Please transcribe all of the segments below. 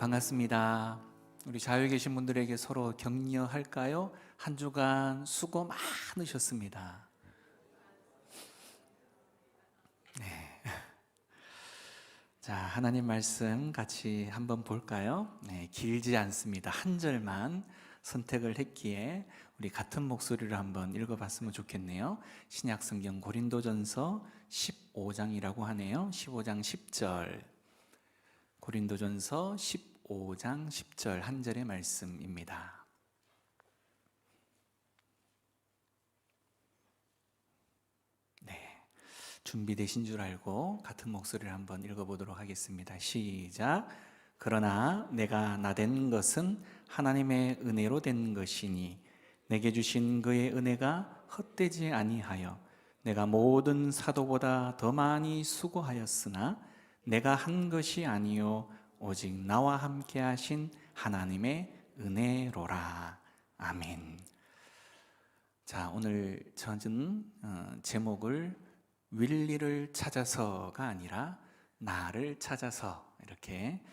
반갑습니다. 우리 자유에 계신 분들에게 서로 격려할까요? 한 주간 수고 많으셨습니다. 네. 자, 하나님 말씀 같이 한번 볼까요? 네, 길지 않습니다. 한 절만 선택을 했기에 우리 같은 목소리로 한번 읽어봤으면 좋겠네요. 신약성경 고린도전서 15장이라고 하네요. 15장 10절. 고린도전서 15장 10절 한 절의 말씀입니다. 네, 준비되신 줄 알고 같은 목소리를 한번 읽어보도록 하겠습니다. 시작. 그러나 내가 나된 것은 하나님의 은혜로 된 것이니 내게 주신 그의 은혜가 헛되지 아니하여 내가 모든 사도보다 더 많이 수고하였으나 내가 한 것이 아니요 오직 나와 함께 하신 하나님의 은혜로라. 아멘. 자, 오늘 저는 제목을 윌리를 찾아서가 아니라 나를 찾아서 이렇게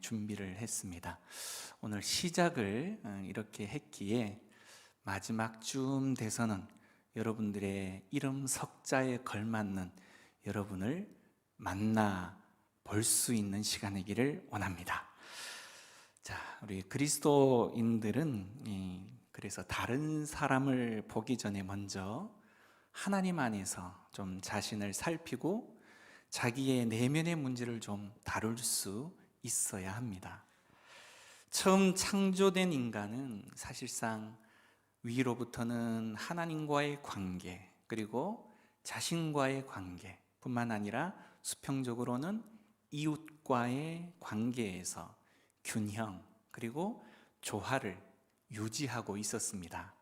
준비를 했습니다. 오늘 시작을 이렇게 했기에 마지막 쯤 돼서는 여러분들의 이름 석자에 걸맞는 여러분을 만나 볼 수 있는 시간이기를 원합니다. 자, 우리 그리스도인들은 그래서 다른 사람을 보기 전에 먼저 하나님 안에서 좀 자신을 살피고 자기의 내면의 문제를 좀 다룰 수 있어야 합니다. 처음 창조된 인간은 사실상 위로부터는 하나님과의 관계, 그리고 자신과의 관계 뿐만 아니라 수평적으로는 이웃과의 관계에서 균형 그리고 조화를 유지하고 있었습니다.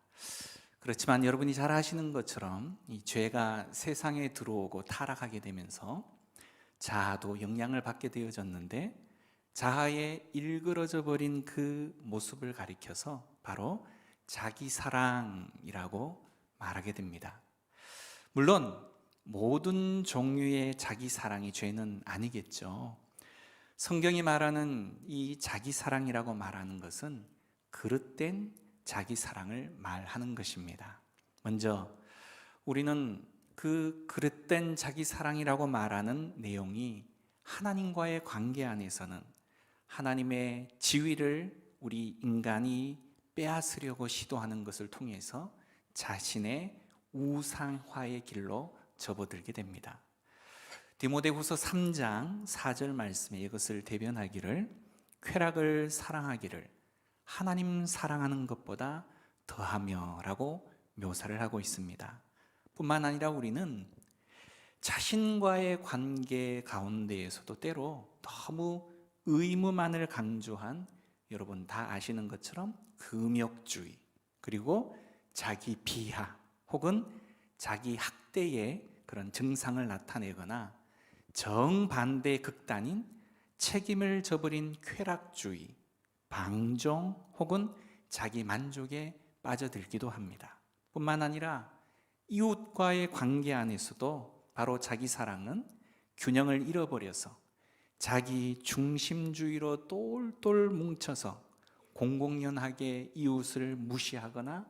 그렇지만 여러분이 잘 아시는 것처럼 이 죄가 세상에 들어오고 타락하게 되면서 자아도 영향을 받게 되어졌는데, 자아에 일그러져 버린 그 모습을 가리켜서 바로 자기 사랑이라고 말하게 됩니다. 물론 모든 종류의 자기 사랑이 죄는 아니겠죠. 성경이 말하는 이 자기 사랑이라고 말하는 것은 그릇된 자기 사랑을 말하는 것입니다. 먼저 우리는 그 그릇된 자기 사랑이라고 말하는 내용이 하나님과의 관계 안에서는 하나님의 지위를 우리 인간이 빼앗으려고 시도하는 것을 통해서 자신의 우상화의 길로 접어들게 됩니다. 디모데후서 3장 4절 말씀에 이것을 대변하기를 쾌락을 사랑하기를 하나님 사랑하는 것보다 더하며 라고 묘사를 하고 있습니다. 뿐만 아니라 우리는 자신과의 관계 가운데에서도 때로 너무 의무만을 강조한, 여러분 다 아시는 것처럼 금욕주의, 그리고 자기 비하 혹은 자기 학대의 그런 증상을 나타내거나 정반대 극단인 책임을 저버린 쾌락주의, 방종 혹은 자기 만족에 빠져들기도 합니다. 뿐만 아니라 이웃과의 관계 안에서도 바로 자기 사랑은 균형을 잃어버려서 자기 중심주의로 똘똘 뭉쳐서 공공연하게 이웃을 무시하거나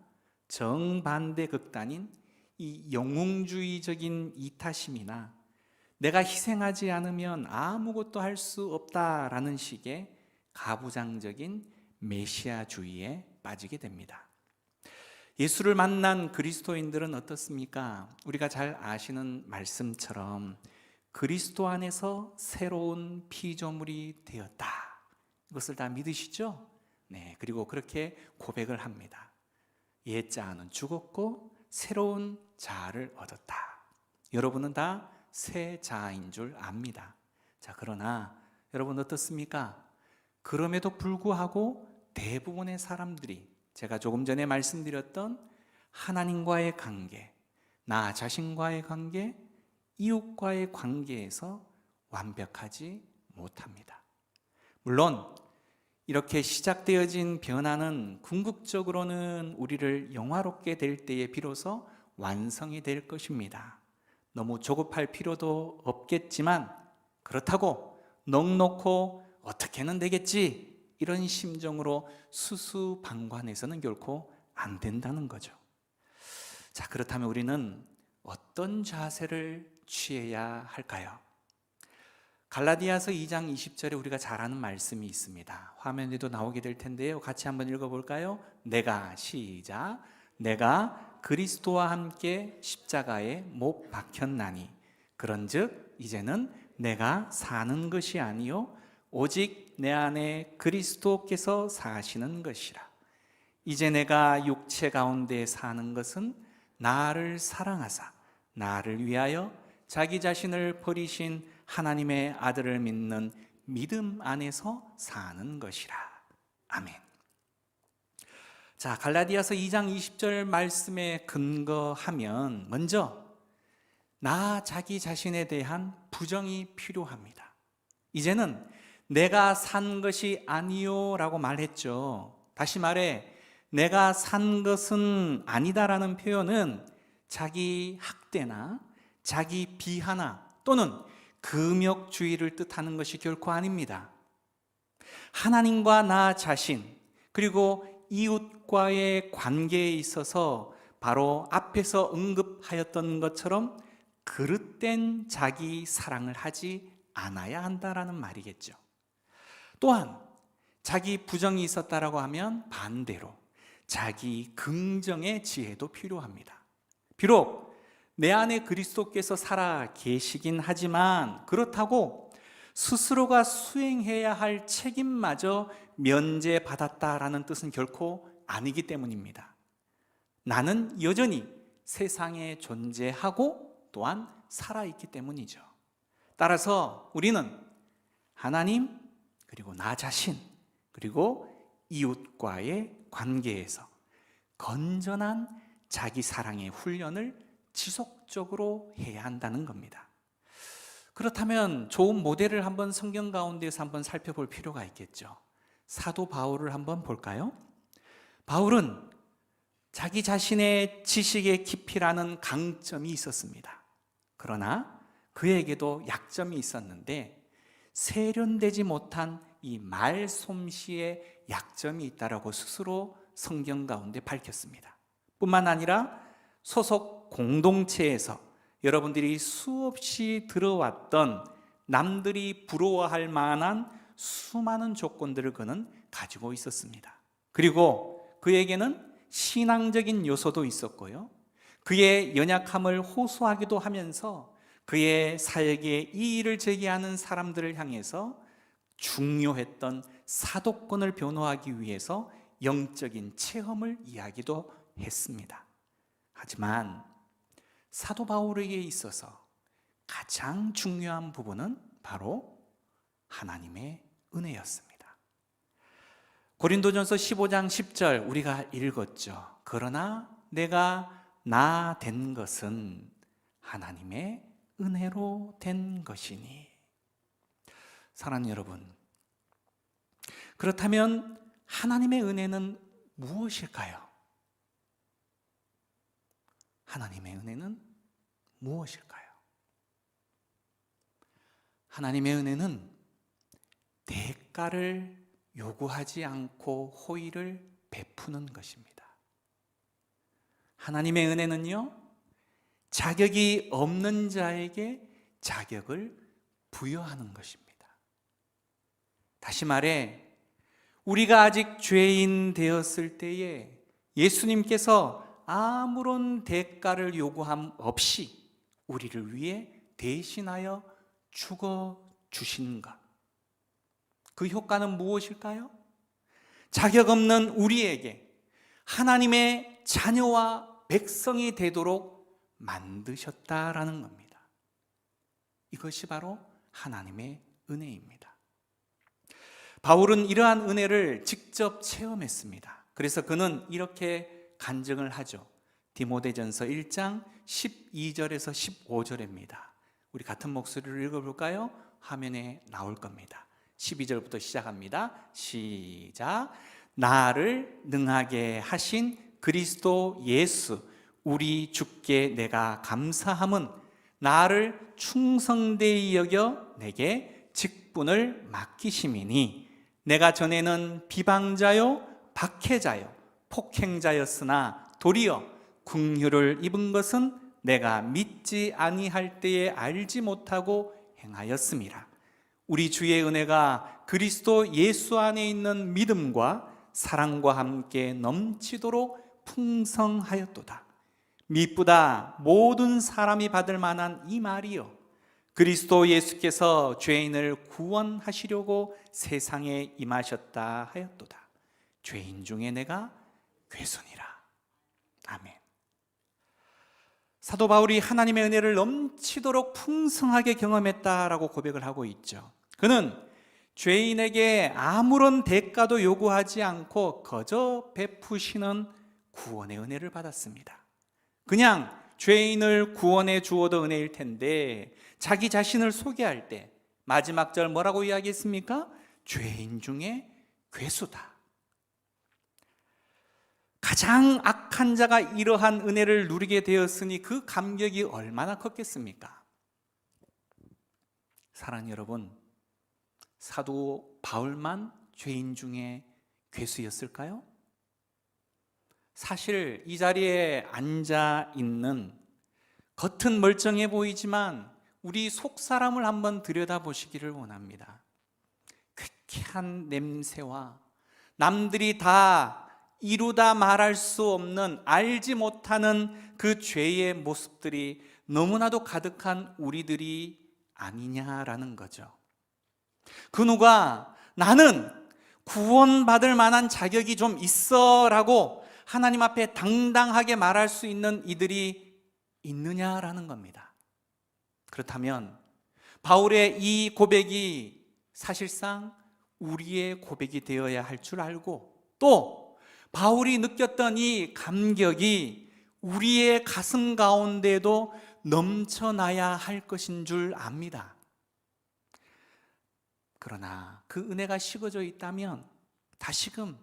정반대 극단인 이 영웅주의적인 이타심이나 내가 희생하지 않으면 아무것도 할 수 없다라는 식의 가부장적인 메시아주의에 빠지게 됩니다. 예수를 만난 그리스도인들은 어떻습니까? 우리가 잘 아시는 말씀처럼 그리스도 안에서 새로운 피조물이 되었다. 이것을 다 믿으시죠? 네, 그리고 그렇게 고백을 합니다. 옛 자아는 죽었고 새로운 자아를 얻었다. 여러분은 다 새 자아인 줄 압니다. 자, 그러나 여러분 어떻습니까? 그럼에도 불구하고 대부분의 사람들이 제가 조금 전에 말씀드렸던 하나님과의 관계, 나 자신과의 관계, 이웃과의 관계에서 완벽하지 못합니다. 물론 이렇게 시작되어진 변화는 궁극적으로는 우리를 영화롭게 될 때에 비로소 완성이 될 것입니다. 너무 조급할 필요도 없겠지만, 그렇다고 넋놓고 어떻게는 되겠지 이런 심정으로 수수방관해서는 결코 안 된다는 거죠. 자, 그렇다면 우리는 어떤 자세를 취해야 할까요? 갈라디아서 2장 20절에 우리가 잘 아는 말씀이 있습니다. 화면에도 나오게 될 텐데요, 같이 한번 읽어볼까요? 시작. 내가 그리스도와 함께 십자가에 못 박혔나니 그런즉 이제는 내가 사는 것이 아니요 오직 내 안에 그리스도께서 사시는 것이라. 이제 내가 육체 가운데 사는 것은 나를 사랑하사 나를 위하여 자기 자신을 버리신 하나님의 아들을 믿는 믿음 안에서 사는 것이라. 아멘. 자, 갈라디아서 2장 20절 말씀에 근거하면 먼저 자기 자신에 대한 부정이 필요합니다. 이제는 내가 산 것이 아니요 라고 말했죠. 다시 말해 내가 산 것은 아니다라는 표현은 자기 학대나 자기 비하나 또는 금욕주의를 뜻하는 것이 결코 아닙니다. 하나님과 나 자신 그리고 이웃과의 관계에 있어서 바로 앞에서 언급하였던 것처럼 그릇된 자기 사랑을 하지 않아야 한다라는 말이겠죠. 또한 자기 부정이 있었다라고 하면 반대로 자기 긍정의 지혜도 필요합니다. 비록 내 안에 그리스도께서 살아 계시긴 하지만 그렇다고 스스로가 수행해야 할 책임마저 면제받았다라는 뜻은 결코 아니기 때문입니다. 나는 여전히 세상에 존재하고 또한 살아있기 때문이죠. 따라서 우리는 하나님 그리고 나 자신 그리고 이웃과의 관계에서 건전한 자기 사랑의 훈련을 지속적으로 해야 한다는 겁니다. 그렇다면 좋은 모델을 한번 성경 가운데서 한번 살펴볼 필요가 있겠죠. 사도 바울을 한번 볼까요? 바울은 자기 자신의 지식의 깊이라는 강점이 있었습니다. 그러나 그에게도 약점이 있었는데 세련되지 못한 이 말솜씨에 약점이 있다라고 스스로 성경 가운데 밝혔습니다. 뿐만 아니라 소속 공동체에서 여러분들이 수없이 들어왔던 남들이 부러워할 만한 수많은 조건들을 그는 가지고 있었습니다. 그리고 그에게는 신앙적인 요소도 있었고요, 그의 연약함을 호소하기도 하면서 그의 사역에 이의를 제기하는 사람들을 향해서 중요했던 사도권을 변호하기 위해서 영적인 체험을 이야기도 했습니다. 하지만 사도 바울에게 있어서 가장 중요한 부분은 바로 하나님의 은혜였습니다. 고린도전서 15장 10절 우리가 읽었죠. 그러나 내가 나 된 것은 하나님의 은혜로 된 것이니. 사랑하는 여러분, 그렇다면 하나님의 은혜는 무엇일까요? 하나님의 은혜는 무엇일까요? 하나님의 은혜는 대가를 요구하지 않고 호의를 베푸는 것입니다. 하나님의 은혜는요, 자격이 없는 자에게 자격을 부여하는 것입니다. 다시 말해 우리가 아직 죄인 되었을 때에 예수님께서 아무런 대가를 요구함 없이 우리를 위해 대신하여 죽어 주신 것, 그 효과는 무엇일까요? 자격 없는 우리에게 하나님의 자녀와 백성이 되도록 만드셨다라는 겁니다. 이것이 바로 하나님의 은혜입니다. 바울은 이러한 은혜를 직접 체험했습니다. 그래서 그는 이렇게 간증을 하죠. 디모데전서 1장 12절에서 15절입니다. 우리 같은 목소리로 읽어볼까요? 화면에 나올 겁니다. 12절부터 시작합니다. 시작. 나를 능하게 하신 그리스도 예수 우리 주께 내가 감사함은 나를 충성되이 여겨 내게 직분을 맡기심이니 내가 전에는 비방자요 박해자요 폭행자였으나 도리어 긍휼을 입은 것은 내가 믿지 아니할 때에 알지 못하고 행하였음이라. 우리 주의 은혜가 그리스도 예수 안에 있는 믿음과 사랑과 함께 넘치도록 풍성하였도다. 미쁘다 모든 사람이 받을 만한 이 말이요, 그리스도 예수께서 죄인을 구원하시려고 세상에 임하셨다 하였도다. 죄인 중에 내가 괴손이라. 아멘. 사도 바울이 하나님의 은혜를 넘치도록 풍성하게 경험했다라고 고백을 하고 있죠. 그는 죄인에게 아무런 대가도 요구하지 않고 거저 베푸시는 구원의 은혜를 받았습니다. 그냥 죄인을 구원해 주어도 은혜일 텐데 자기 자신을 소개할 때 마지막 절 뭐라고 이야기했습니까? 죄인 중에 괴수다. 가장 악한 자가 이러한 은혜를 누리게 되었으니 그 감격이 얼마나 컸겠습니까? 사랑하는 여러분, 사도 바울만 죄인 중에 괴수였을까요? 사실 이 자리에 앉아 있는 겉은 멀쩡해 보이지만 우리 속 사람을 한번 들여다보시기를 원합니다. 쾌쾌한 냄새와 남들이 다 이루다 말할 수 없는, 알지 못하는 그 죄의 모습들이 너무나도 가득한 우리들이 아니냐라는 거죠. 그 누가 나는 구원받을 만한 자격이 좀 있어 라고 하나님 앞에 당당하게 말할 수 있는 이들이 있느냐라는 겁니다. 그렇다면 바울의 이 고백이 사실상 우리의 고백이 되어야 할 줄 알고, 또 바울이 느꼈던 이 감격이 우리의 가슴 가운데도 넘쳐나야 할 것인 줄 압니다. 그러나 그 은혜가 식어져 있다면 다시금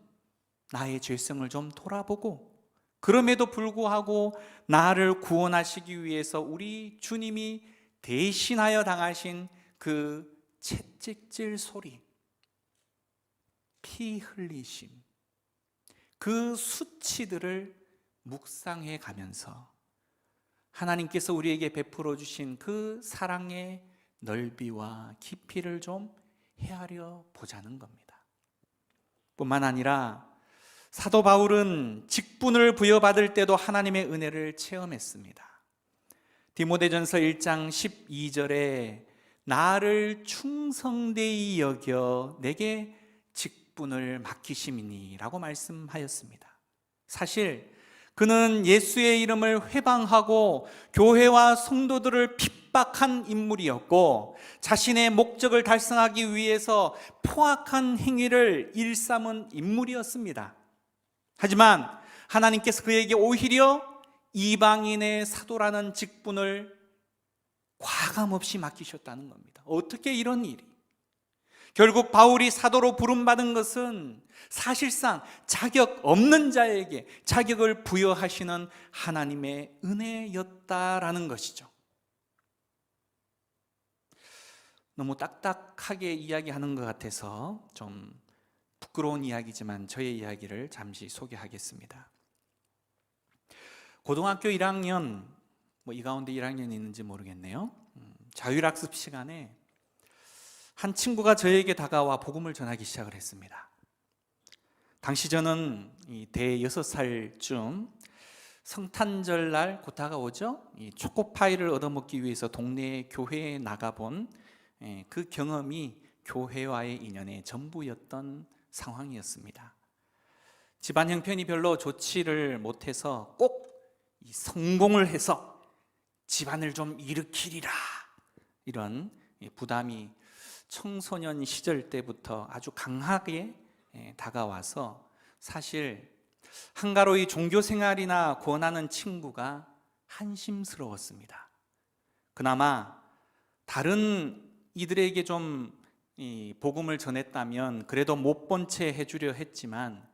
나의 죄성을 좀 돌아보고, 그럼에도 불구하고 나를 구원하시기 위해서 우리 주님이 대신하여 당하신 그 채찍질 소리, 피 흘리심, 그 수치들을 묵상해 가면서 하나님께서 우리에게 베풀어 주신 그 사랑의 넓이와 깊이를 좀 헤아려 보자는 겁니다. 뿐만 아니라 사도 바울은 직분을 부여받을 때도 하나님의 은혜를 체험했습니다. 디모데전서 1장 12절에 나를 충성되이 여겨 내게 직분을 맡기심이니 라고 말씀하였습니다. 사실 그는 예수의 이름을 회방하고 교회와 성도들을 핍박한 인물이었고, 자신의 목적을 달성하기 위해서 포악한 행위를 일삼은 인물이었습니다. 하지만 하나님께서 그에게 오히려 이방인의 사도라는 직분을 과감없이 맡기셨다는 겁니다. 어떻게 이런 일이? 결국 바울이 사도로 부름받은 것은 사실상 자격 없는 자에게 자격을 부여하시는 하나님의 은혜였다라는 것이죠. 너무 딱딱하게 이야기하는 것 같아서 좀 부끄러운 이야기지만 저의 이야기를 잠시 소개하겠습니다. 고등학교 1학년, 이 가운데 1학년이 있는지 모르겠네요. 자율학습 시간에 한 친구가 저에게 다가와 복음을 전하기 시작을 했습니다. 당시 저는 대여섯 살쯤 성탄절날 곧 다가오죠. 이 초코파이를 얻어먹기 위해서 동네 교회에 나가본 그 경험이 교회와의 인연의 전부였던 상황이었습니다. 집안 형편이 별로 좋지를 못해서 꼭 성공을 해서 집안을 좀 일으키리라, 이런 부담이 청소년 시절 때부터 아주 강하게 다가와서 사실 한가로이 종교 생활이나 권하는 친구가 한심스러웠습니다. 그나마 다른 이들에게 좀 복음을 전했다면 그래도 못 본 채 해주려 했지만,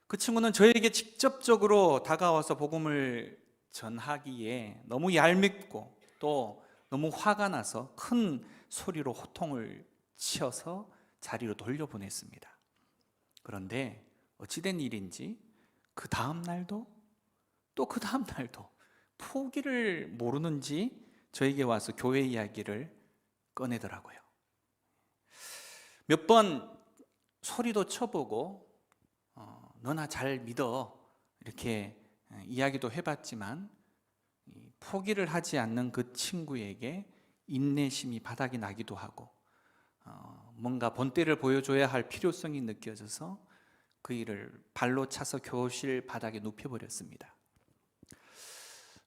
그 친구는 저에게 직접적으로 다가와서 복음을 전하기에 너무 얄밉고 또 너무 화가 나서 큰 소리로 호통을 치어서 자리로 돌려보냈습니다. 그런데 어찌된 일인지 그 다음 날도 또 그 다음 날도 포기를 모르는지 저에게 와서 교회 이야기를 꺼내더라고요. 몇 번 소리도 쳐보고 너나 잘 믿어 이렇게 이야기도 해봤지만 포기를 하지 않는 그 친구에게 인내심이 바닥이 나기도 하고 뭔가 본때를 보여줘야 할 필요성이 느껴져서 그 일을 발로 차서 교실 바닥에 눕혀버렸습니다.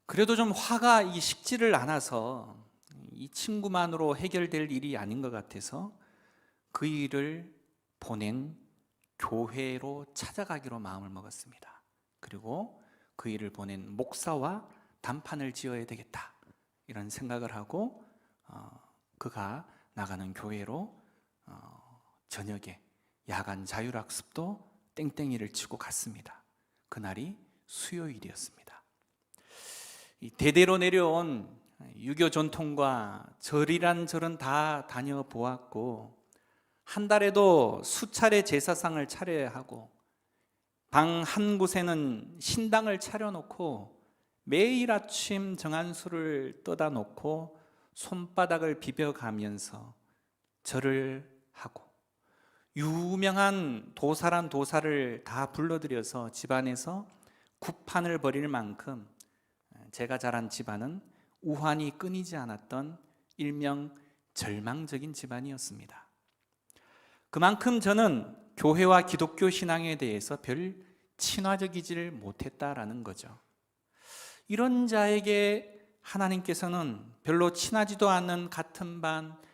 그래도 좀 화가 식지를 않아서 이 친구만으로 해결될 일이 아닌 것 같아서 그 일을 보낸 교회로 찾아가기로 마음을 먹었습니다. 그리고 그 일을 보낸 목사와 단판을 지어야 되겠다 이런 생각을 하고 그가 나가는 교회로 저녁에 야간 자율학습도 땡땡이를 치고 갔습니다. 그날이 수요일이었습니다. 대대로 내려온 유교 전통과 절이란 절은 다 다녀보았고 한 달에도 수차례 제사상을 차려야 하고 방 한 곳에는 신당을 차려놓고 매일 아침 정한수를 떠다 놓고 손바닥을 비벼가면서 절을 하고 유명한 도사란 도사를 다 불러들여서 집안에서 구판을 벌일 만큼 제가 자란 집안은 우환이 끊이지 않았던 일명 절망적인 집안이었습니다. 그만큼 저는 교회와 기독교 신앙에 대해서 별 친화적이지를 못했다라는 거죠. 이런 자에게 하나님께서는 별로 친하지도 않는 같은 반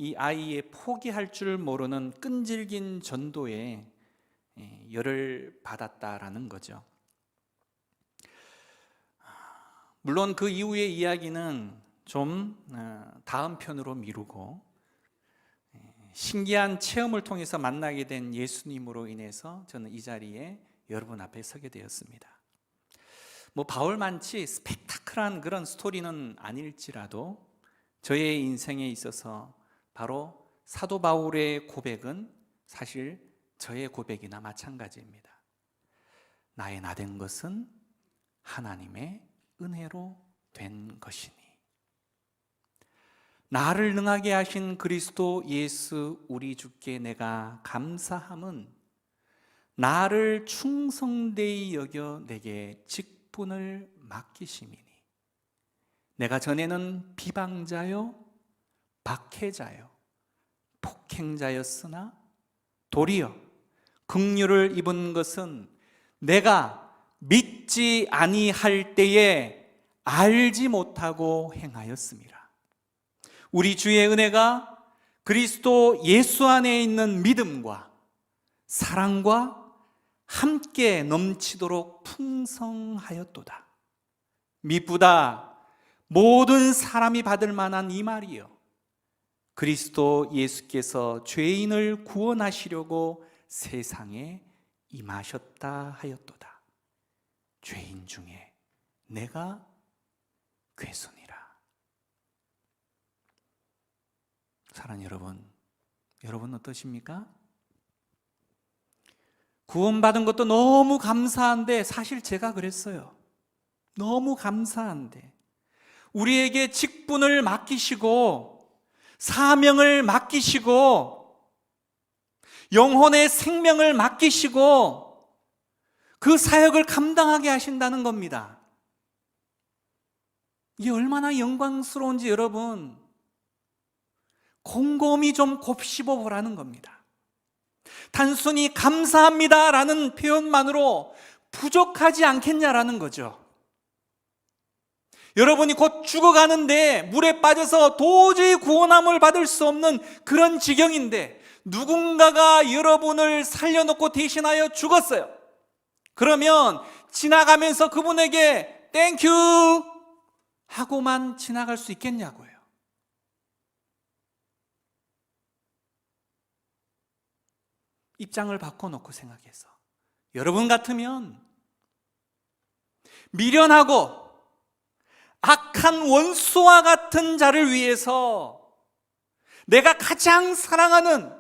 이 아이의 포기할 줄 모르는 끈질긴 전도에 열을 받았다라는 거죠. 물론 그 이후의 이야기는 좀 다음 편으로 미루고 신기한 체험을 통해서 만나게 된 예수님으로 인해서 저는 이 자리에 여러분 앞에 서게 되었습니다. 바울만치 스펙타클한 그런 스토리는 아닐지라도 저의 인생에 있어서 바로 사도 바울의 고백은 사실 저의 고백이나 마찬가지입니다. 나의 나된 것은 하나님의 은혜로 된 것이니 나를 능하게 하신 그리스도 예수 우리 주께 내가 감사함은 나를 충성되이 여겨 내게 직분을 맡기심이니 내가 전에는 비방자요 박해자요 폭행자였으나 도리어 긍휼을 입은 것은 내가 믿지 아니할 때에 알지 못하고 행하였음이라. 우리 주의 은혜가 그리스도 예수 안에 있는 믿음과 사랑과 함께 넘치도록 풍성하였도다. 미쁘다 모든 사람이 받을 만한 이 말이요 그리스도 예수께서 죄인을 구원하시려고 세상에 임하셨다 하였도다. 죄인 중에 내가 괴순이라. 사랑하는 여러분 어떠십니까? 구원받은 것도 너무 감사한데 사실 제가 그랬어요. 너무 감사한데 우리에게 직분을 맡기시고 사명을 맡기시고 영혼의 생명을 맡기시고 그 사역을 감당하게 하신다는 겁니다. 이게 얼마나 영광스러운지 여러분 곰곰이 좀 곱씹어 보라는 겁니다. 단순히 감사합니다라는 표현만으로 부족하지 않겠냐라는 거죠. 여러분이 곧 죽어가는데 물에 빠져서 도저히 구원함을 받을 수 없는 그런 지경인데 누군가가 여러분을 살려놓고 대신하여 죽었어요. 그러면 지나가면서 그분에게 땡큐 하고만 지나갈 수 있겠냐고요. 입장을 바꿔놓고 생각해서 여러분 같으면 미련하고 악한 원수와 같은 자를 위해서 내가 가장 사랑하는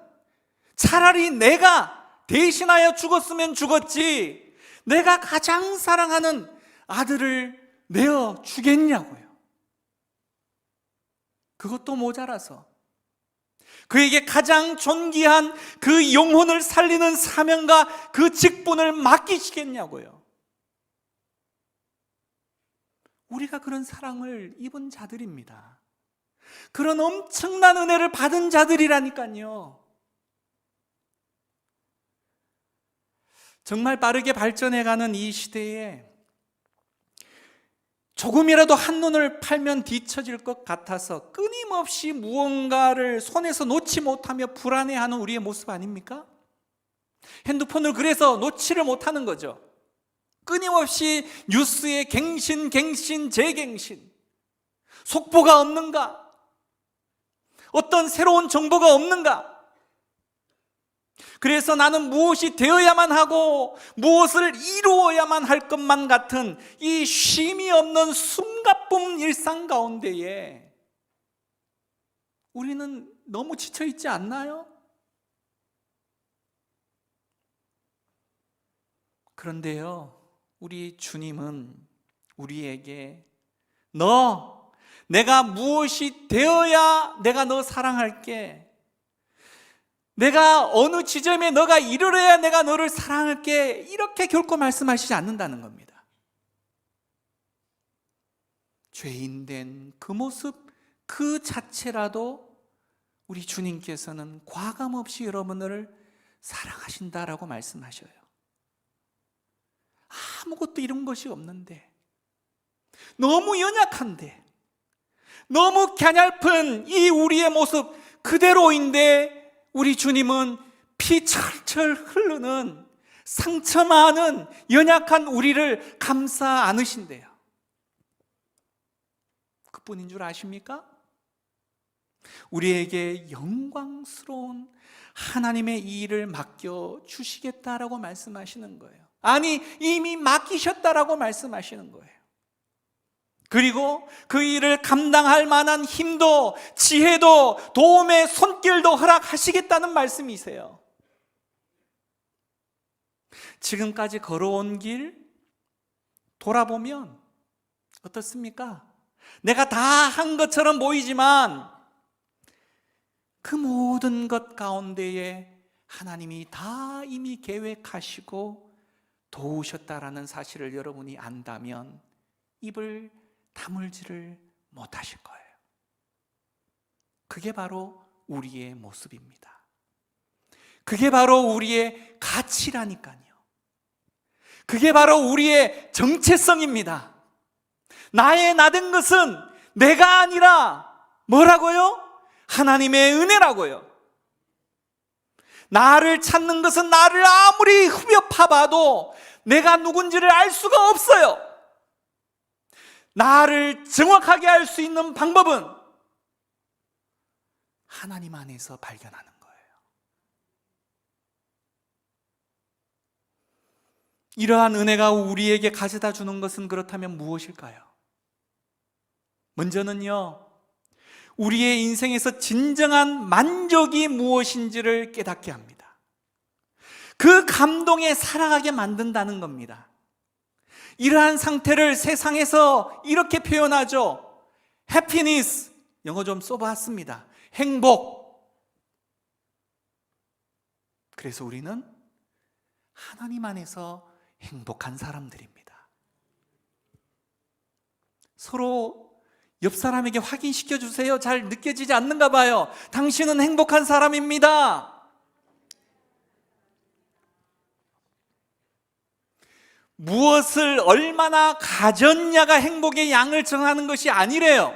차라리 내가 대신하여 죽었으면 죽었지 내가 가장 사랑하는 아들을 내어 주겠냐고요. 그것도 모자라서 그에게 가장 존귀한 그 영혼을 살리는 사명과 그 직분을 맡기시겠냐고요. 우리가 그런 사랑을 입은 자들입니다. 그런 엄청난 은혜를 받은 자들이라니까요. 정말 빠르게 발전해가는 이 시대에 조금이라도 한눈을 팔면 뒤처질 것 같아서 끊임없이 무언가를 손에서 놓지 못하며 불안해하는 우리의 모습 아닙니까? 핸드폰을 그래서 놓지를 못하는 거죠. 끊임없이 뉴스에 갱신, 재갱신. 속보가 없는가? 어떤 새로운 정보가 없는가? 그래서 나는 무엇이 되어야만 하고 무엇을 이루어야만 할 것만 같은 이 쉼이 없는 숨가쁜 일상 가운데에 우리는 너무 지쳐 있지 않나요? 그런데요, 우리 주님은 우리에게 내가 무엇이 되어야 내가 너 사랑할게, 내가 어느 지점에 너가 이르러야 내가 너를 사랑할게, 이렇게 결코 말씀하시지 않는다는 겁니다. 죄인된 그 모습 그 자체라도 우리 주님께서는 과감없이 여러분을 사랑하신다라고 말씀하셔요. 아무것도 이룬 것이 없는데, 너무 연약한데, 너무 갸냘픈 이 우리의 모습 그대로인데 우리 주님은 피 철철 흐르는 상처 많은 연약한 우리를 감싸 안으신대요. 그뿐인 줄 아십니까? 우리에게 영광스러운 하나님의 이 일을 맡겨 주시겠다라고 말씀하시는 거예요. 아니, 이미 맡기셨다라고 말씀하시는 거예요. 그리고 그 일을 감당할 만한 힘도 지혜도 도움의 손길도 허락하시겠다는 말씀이세요. 지금까지 걸어온 길 돌아보면 어떻습니까? 내가 다 한 것처럼 보이지만 그 모든 것 가운데에 하나님이 다 이미 계획하시고 도우셨다라는 사실을 여러분이 안다면 입을 다물지를 못하실 거예요. 그게 바로 우리의 모습입니다. 그게 바로 우리의 가치라니까요. 그게 바로 우리의 정체성입니다. 나의 나된 것은 내가 아니라 뭐라고요? 하나님의 은혜라고요. 나를 찾는 것은 나를 아무리 후벼파봐도 내가 누군지를 알 수가 없어요. 나를 정확하게 알 수 있는 방법은 하나님 안에서 발견하는 거예요. 이러한 은혜가 우리에게 가져다 주는 것은 그렇다면 무엇일까요? 먼저는요, 우리의 인생에서 진정한 만족이 무엇인지를 깨닫게 합니다. 그 감동에 살아가게 만든다는 겁니다. 이러한 상태를 세상에서 이렇게 표현하죠. happiness, 영어 좀 써봤습니다. 행복. 그래서 우리는 하나님 안에서 행복한 사람들입니다. 서로 옆 사람에게 확인시켜 주세요. 잘 느껴지지 않는가 봐요. 당신은 행복한 사람입니다. 무엇을 얼마나 가졌냐가 행복의 양을 정하는 것이 아니래요.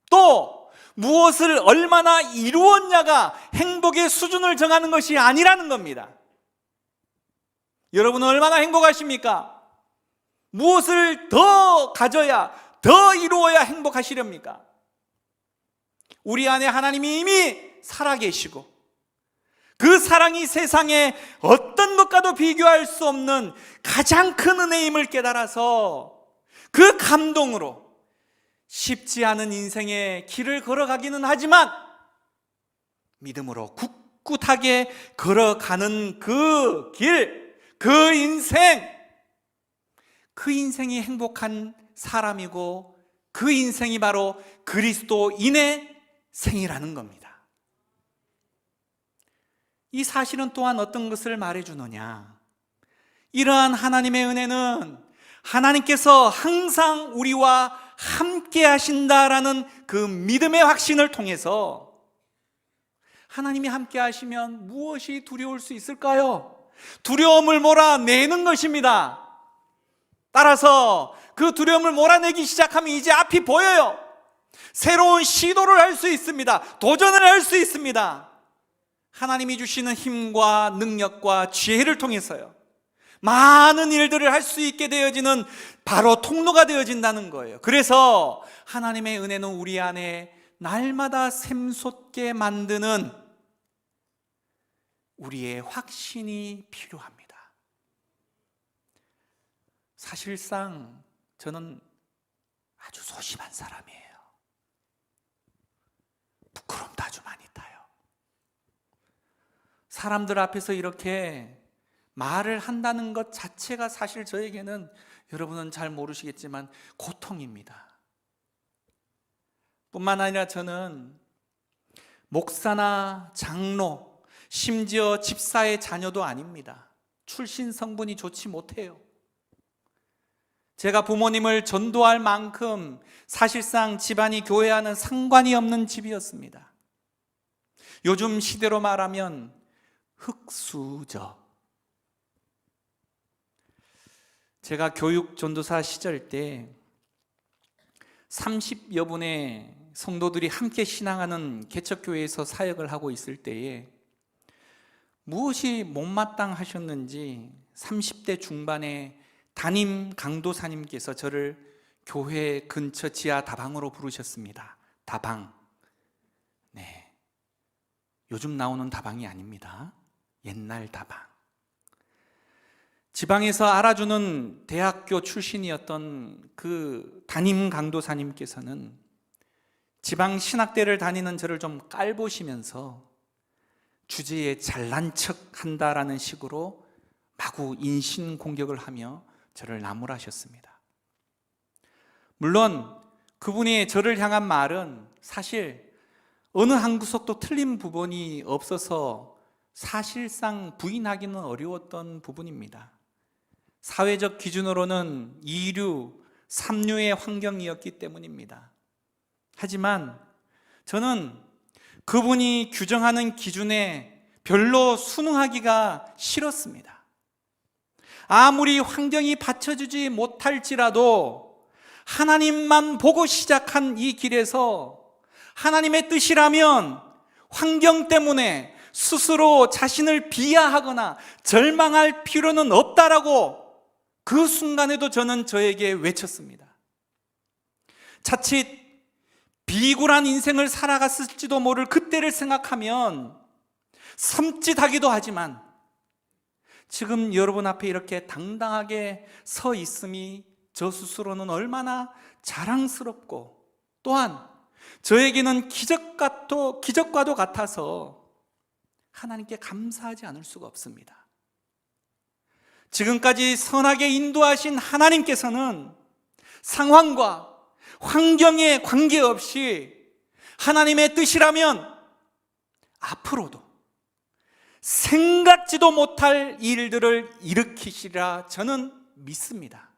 또 무엇을 얼마나 이루었냐가 행복의 수준을 정하는 것이 아니라는 겁니다. 여러분은 얼마나 행복하십니까? 무엇을 더 가져야, 더 이루어야 행복하시렵니까? 우리 안에 하나님이 이미 살아계시고 그 사랑이 세상에 어떤 것과도 비교할 수 없는 가장 큰 은혜임을 깨달아서 그 감동으로 쉽지 않은 인생의 길을 걸어가기는 하지만 믿음으로 굳게 꿋꿋하게 걸어가는 그 길, 그 인생이 행복한 사람이고 그 인생이 바로 그리스도인의 생이라는 겁니다. 이 사실은 또한 어떤 것을 말해주느냐? 이러한 하나님의 은혜는 하나님께서 항상 우리와 함께 하신다라는 그 믿음의 확신을 통해서, 하나님이 함께 하시면 무엇이 두려울 수 있을까요? 두려움을 몰아내는 것입니다. 따라서 그 두려움을 몰아내기 시작하면 이제 앞이 보여요. 새로운 시도를 할 수 있습니다. 도전을 할 수 있습니다. 하나님이 주시는 힘과 능력과 지혜를 통해서요, 많은 일들을 할 수 있게 되어지는 바로 통로가 되어진다는 거예요. 그래서 하나님의 은혜는 우리 안에 날마다 샘솟게 만드는 우리의 확신이 필요합니다. 사실상 저는 아주 소심한 사람이에요. 부끄러움도 아주 많이 타요. 사람들 앞에서 이렇게 말을 한다는 것 자체가 사실 저에게는, 여러분은 잘 모르시겠지만, 고통입니다. 뿐만 아니라 저는 목사나 장로, 심지어 집사의 자녀도 아닙니다. 출신 성분이 좋지 못해요. 제가 부모님을 전도할 만큼 사실상 집안이 교회와는 상관이 없는 집이었습니다. 요즘 시대로 말하면 흙수저. 제가 교육 전도사 시절 때 30여 분의 성도들이 함께 신앙하는 개척교회에서 사역을 하고 있을 때에 무엇이 못마땅하셨는지 30대 중반의 담임 강도사님께서 저를 교회 근처 지하 다방으로 부르셨습니다. 다방. 네. 요즘 나오는 다방이 아닙니다. 옛날 다방. 지방에서 알아주는 대학교 출신이었던 그 담임 강도사님께서는 지방 신학대를 다니는 저를 좀 깔보시면서 주제에 잘난 척 한다라는 식으로 마구 인신공격을 하며 저를 나무라셨습니다. 물론 그분이 저를 향한 말은 사실 어느 한 구석도 틀린 부분이 없어서 사실상 부인하기는 어려웠던 부분입니다. 사회적 기준으로는 2류, 3류의 환경이었기 때문입니다. 하지만 저는 그분이 규정하는 기준에 별로 순응하기가 싫었습니다. 아무리 환경이 받쳐주지 못할지라도 하나님만 보고 시작한 이 길에서 하나님의 뜻이라면 환경 때문에 스스로 자신을 비하하거나 절망할 필요는 없다라고 그 순간에도 저는 저에게 외쳤습니다. 자칫 비굴한 인생을 살아갔을지도 모를 그때를 생각하면 섬찟하기도 하지만 지금 여러분 앞에 이렇게 당당하게 서 있음이 저 스스로는 얼마나 자랑스럽고 또한 저에게는 기적과도 같아서 하나님께 감사하지 않을 수가 없습니다. 지금까지 선하게 인도하신 하나님께서는 상황과 환경에 관계없이 하나님의 뜻이라면 앞으로도 생각지도 못할 일들을 일으키시리라 저는 믿습니다.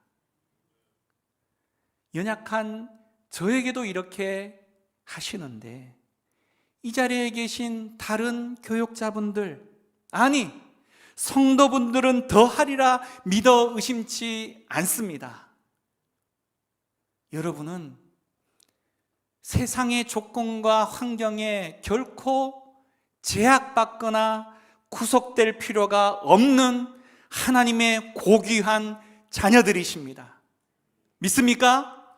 연약한 저에게도 이렇게 하시는데 이 자리에 계신 다른 교육자분들, 아니 성도분들은 더하리라 믿어 의심치 않습니다. 여러분은 세상의 조건과 환경에 결코 제약받거나 구속될 필요가 없는 하나님의 고귀한 자녀들이십니다. 믿습니까?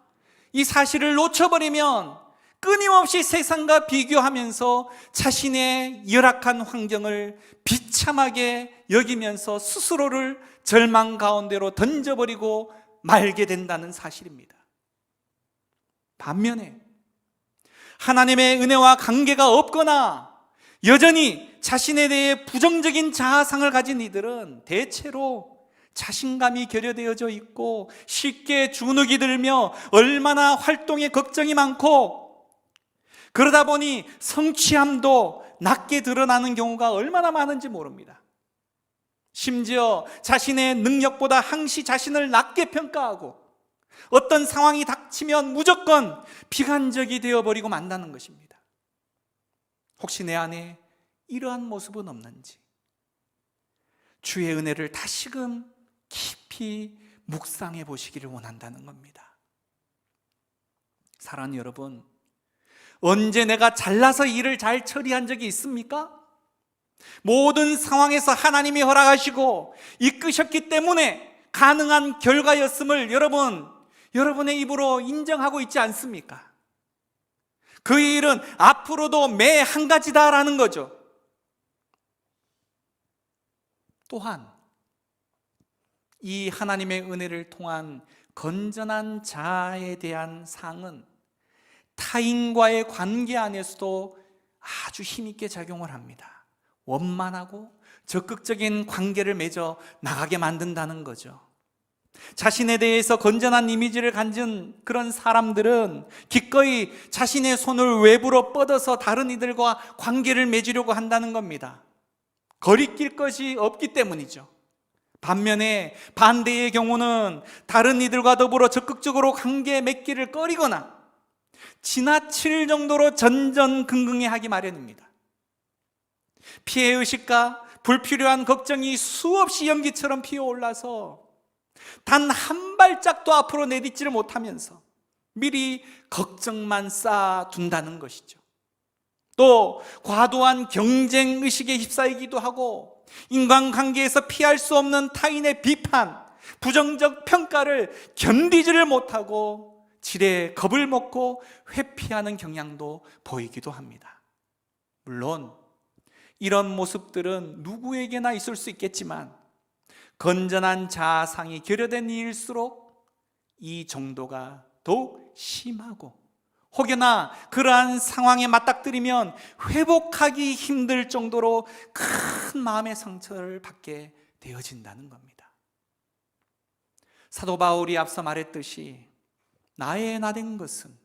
이 사실을 놓쳐버리면 끊임없이 세상과 비교하면서 자신의 열악한 환경을 비참하게 여기면서 스스로를 절망 가운데로 던져버리고 말게 된다는 사실입니다. 반면에 하나님의 은혜와 관계가 없거나 여전히 자신에 대해 부정적인 자아상을 가진 이들은 대체로 자신감이 결여되어져 있고 쉽게 주눅이 들며 얼마나 활동에 걱정이 많고, 그러다 보니 성취함도 낮게 드러나는 경우가 얼마나 많은지 모릅니다. 심지어 자신의 능력보다 항시 자신을 낮게 평가하고 어떤 상황이 닥치면 무조건 비관적이 되어버리고 만다는 것입니다. 혹시 내 안에 이러한 모습은 없는지 주의 은혜를 다시금 깊이 묵상해 보시기를 원한다는 겁니다. 사랑하는 여러분, 언제 내가 잘나서 일을 잘 처리한 적이 있습니까? 모든 상황에서 하나님이 허락하시고 이끄셨기 때문에 가능한 결과였음을 여러분의 입으로 인정하고 있지 않습니까? 그 일은 앞으로도 매 한 가지다라는 거죠. 또한 이 하나님의 은혜를 통한 건전한 자아에 대한 상은 타인과의 관계 안에서도 아주 힘있게 작용을 합니다. 원만하고 적극적인 관계를 맺어 나가게 만든다는 거죠. 자신에 대해서 건전한 이미지를 가진 그런 사람들은 기꺼이 자신의 손을 외부로 뻗어서 다른 이들과 관계를 맺으려고 한다는 겁니다. 거리낄 것이 없기 때문이죠. 반면에 반대의 경우는 다른 이들과 더불어 적극적으로 관계 맺기를 꺼리거나 지나칠 정도로 전전긍긍해하기 마련입니다. 피해의식과 불필요한 걱정이 수없이 연기처럼 피어올라서 단 한 발짝도 앞으로 내딛지를 못하면서 미리 걱정만 쌓아둔다는 것이죠. 또 과도한 경쟁의식에 휩싸이기도 하고 인간관계에서 피할 수 없는 타인의 비판, 부정적 평가를 견디지를 못하고 지레 겁을 먹고 회피하는 경향도 보이기도 합니다. 물론 이런 모습들은 누구에게나 있을 수 있겠지만 건전한 자아상이 결여된 이일수록 이 정도가 더욱 심하고 혹여나 그러한 상황에 맞닥뜨리면 회복하기 힘들 정도로 큰 마음의 상처를 받게 되어진다는 겁니다. 사도 바울이 앞서 말했듯이 나의 나된 것은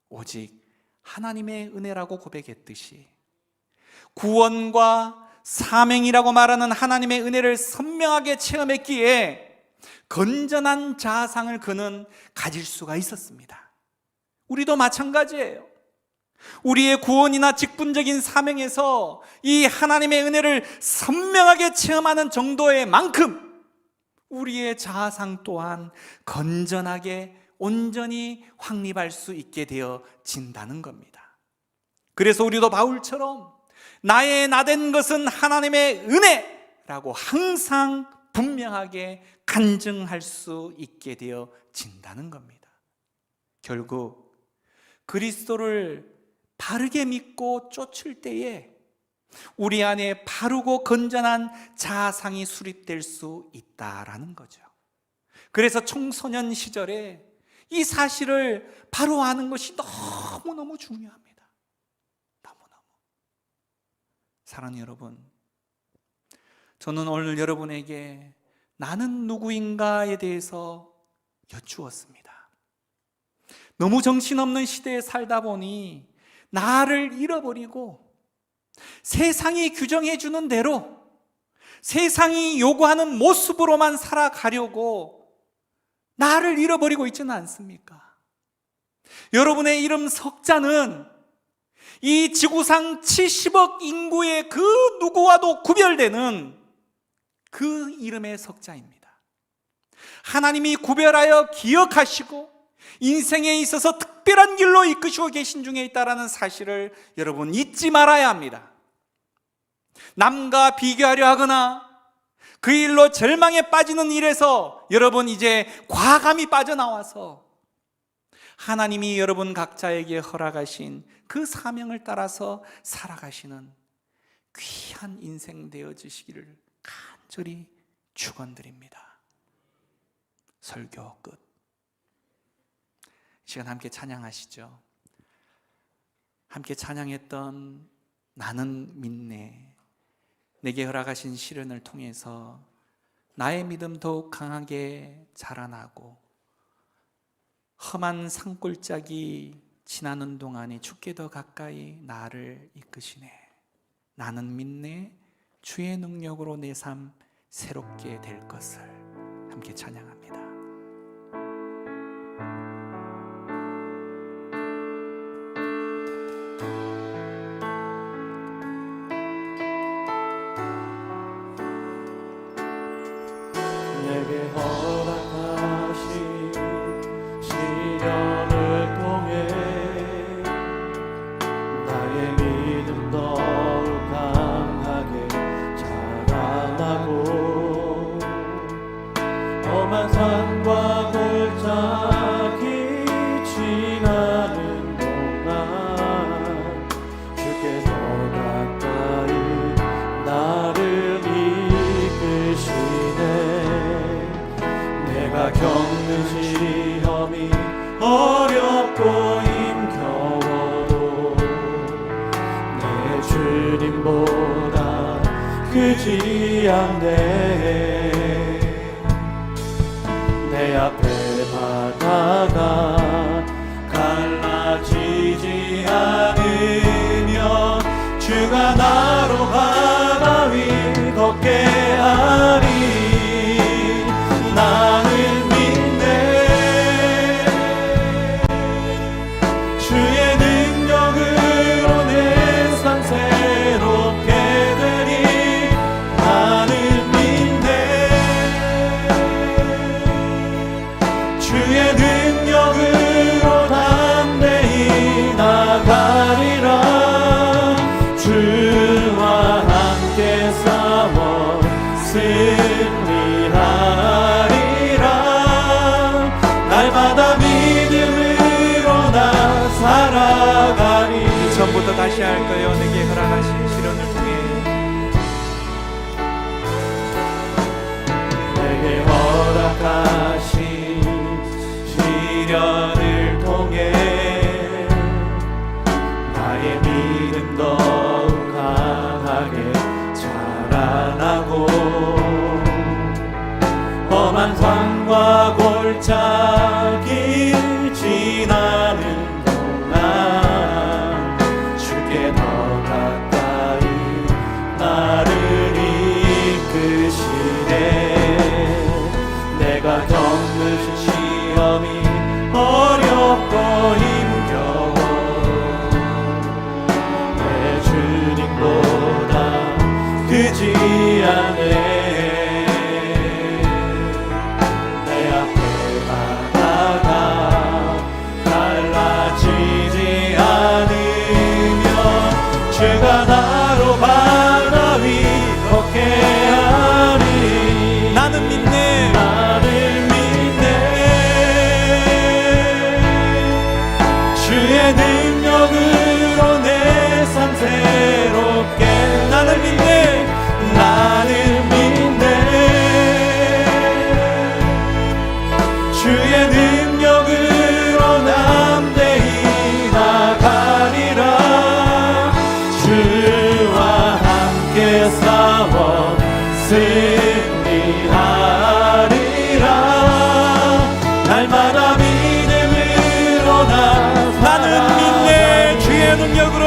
오직 하나님의 은혜라고 고백했듯이 구원과 사명이라고 말하는 하나님의 은혜를 선명하게 체험했기에 건전한 자아상을 그는 가질 수가 있었습니다. 우리도 마찬가지예요. 우리의 구원이나 직분적인 사명에서 이 하나님의 은혜를 선명하게 체험하는 정도의 만큼 우리의 자아상 또한 건전하게 온전히 확립할 수 있게 되어진다는 겁니다. 그래서 우리도 바울처럼 나의 나된 것은 하나님의 은혜라고 항상 분명하게 간증할 수 있게 되어진다는 겁니다. 결국 그리스도를 바르게 믿고 쫓을 때에 우리 안에 바르고 건전한 자아상이 수립될 수 있다라는 거죠. 그래서 청소년 시절에 이 사실을 바로 아는 것이 너무너무 중요합니다. 너무너무. 사랑하는 여러분, 저는 오늘 여러분에게 나는 누구인가에 대해서 여쭈었습니다. 너무 정신없는 시대에 살다 보니 나를 잃어버리고 세상이 규정해 주는 대로 세상이 요구하는 모습으로만 살아가려고 나를 잃어버리고 있지는 않습니까? 여러분의 이름 석자는 이 지구상 70억 인구의 그 누구와도 구별되는 그 이름의 석자입니다. 하나님이 구별하여 기억하시고 인생에 있어서 특별한 길로 이끄시고 계신 중에 있다는 사실을 여러분 잊지 말아야 합니다. 남과 비교하려 하거나 그 일로 절망에 빠지는 일에서 여러분 이제 과감히 빠져나와서 하나님이 여러분 각자에게 허락하신 그 사명을 따라서 살아가시는 귀한 인생 되어지시기를 간절히 축원드립니다. 설교 끝. 시간 함께 찬양하시죠. 함께 찬양했던 나는 믿네, 내게 허락하신 시련을 통해서 나의 믿음 더욱 강하게 자라나고 험한 산골짜기 지나는 동안에 주께 더 가까이 나를 이끄시네. 나는 믿네. 주의 능력으로 내 삶 새롭게 될 것을. 함께 찬양합니다. 내게 허락하신 시련을 통해 나의 믿음 더욱 강하게 자라나고 험한 산과 골짜기 지나는 동안 주께 더 가까이 나를 이끄시네. 내가 겪는 시험이 어렵고 힘겨워도 내 주님보다 크지 않네. 내 앞에 바다가 갈라지지 않으면 주가 나로 바다 위 걷게 하리. 나는 믿네. 주의 능력으로 내 삶 새롭게 되리. 나는 믿네. 주의 능력으로 담대히 나가리라. 주와 함께 싸워 승리하리라. 날마다 믿음으로 나 살아가리. 처음부터 다시 할 거예요. 내게 허락하신 시련을 통해 내게 허락하신 시련을 통해 나의 믿음 더욱 강하게 자라나고 험한 산과 골짜기 지나는 동안 주께 더 가까이 나를 이끄시네. 내가 겪는 시험이 어렵고 힘겨워도 내 주님보다 크지 않네. 내 앞에 바다가 갈라지지 않으면 주가 나로 바다 위 걷게 하리. 나는 믿네. 나를 믿네. 주의 능력으로 내 삶 새롭게. 나는 믿네. 나는 믿네. 주의 능력으로 담대히 나가리라. 주와 함께 싸워 승리하리라. 날마다 믿음으로 나 나는 믿네. 주의 능력으로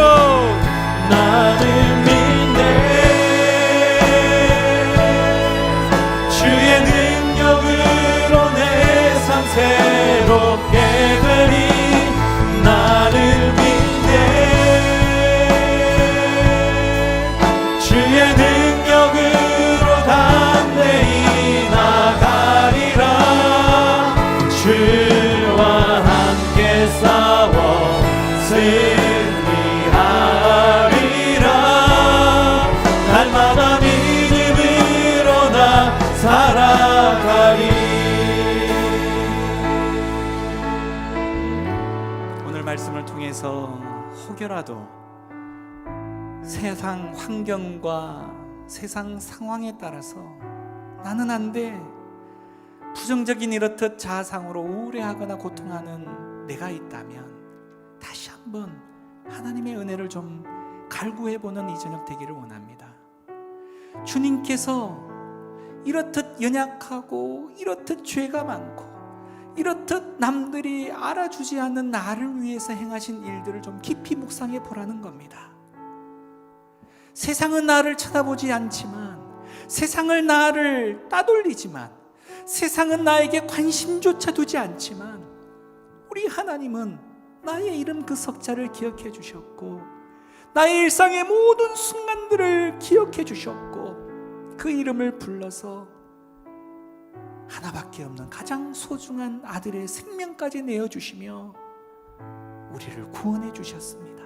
나는 믿네. 주의 능력으로 내 삶 새롭게 되리. 나는 믿네. 주의 능력으로 담대히 나가리라. 주와 함께 싸워 승리하리라. 날마다 믿음으로 나 살아가리. 오늘 말씀을 통해서 혹여라도 세상 환경과 세상 상황에 따라서 나는 안 돼, 부정적인 이렇듯 자아상으로 우울해하거나 고통하는 내가 있다면 다시 한번 하나님의 은혜를 좀 갈구해보는 이 저녁 되기를 원합니다. 주님께서 이렇듯 연약하고 이렇듯 죄가 많고 이렇듯 남들이 알아주지 않는 나를 위해서 행하신 일들을 좀 깊이 묵상해 보라는 겁니다. 세상은 나를 쳐다보지 않지만, 세상을 나를 따돌리지만, 세상은 나에게 관심조차 두지 않지만, 우리 하나님은 나의 이름 그 석자를 기억해 주셨고, 나의 일상의 모든 순간들을 기억해 주셨고, 그 이름을 불러서 하나밖에 없는 가장 소중한 아들의 생명까지 내어주시며 우리를 구원해 주셨습니다.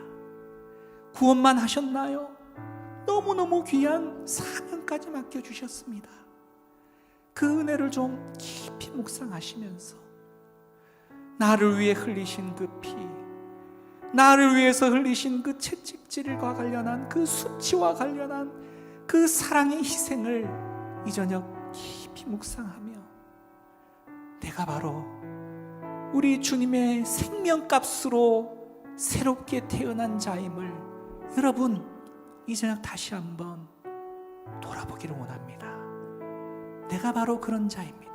구원만 하셨나요? 너무너무 귀한 사명까지 맡겨주셨습니다. 그 은혜를 좀 깊이 묵상하시면서 나를 위해 흘리신 그 피, 나를 위해서 흘리신 그 채찍질과 관련한 그 수치와 관련한 그 사랑의 희생을 이 저녁 깊이 묵상하며 내가 바로 우리 주님의 생명값으로 새롭게 태어난 자임을 여러분 이 저녁 다시 한번 돌아보기를 원합니다. 내가 바로 그런 자입니다.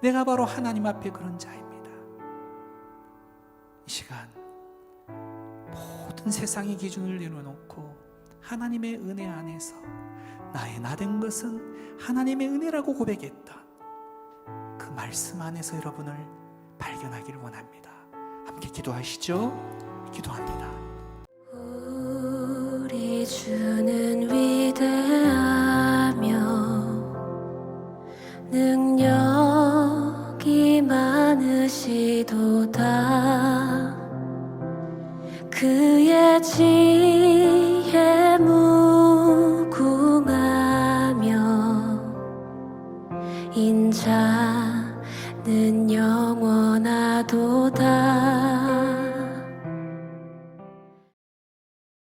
내가 바로 하나님 앞에 그런 자입니다. 이 시간 모든 세상의 기준을 내려놓고 하나님의 은혜 안에서 나의 나된 것은 하나님의 은혜라고 고백했다. 그 말씀 안에서 여러분을 발견하기를 원합니다. 함께 기도하시죠. 기도합니다. 우리 주는 위대하며 능력이 많으시도다. 그의 지혜 무궁하며 인자는 영원하도다.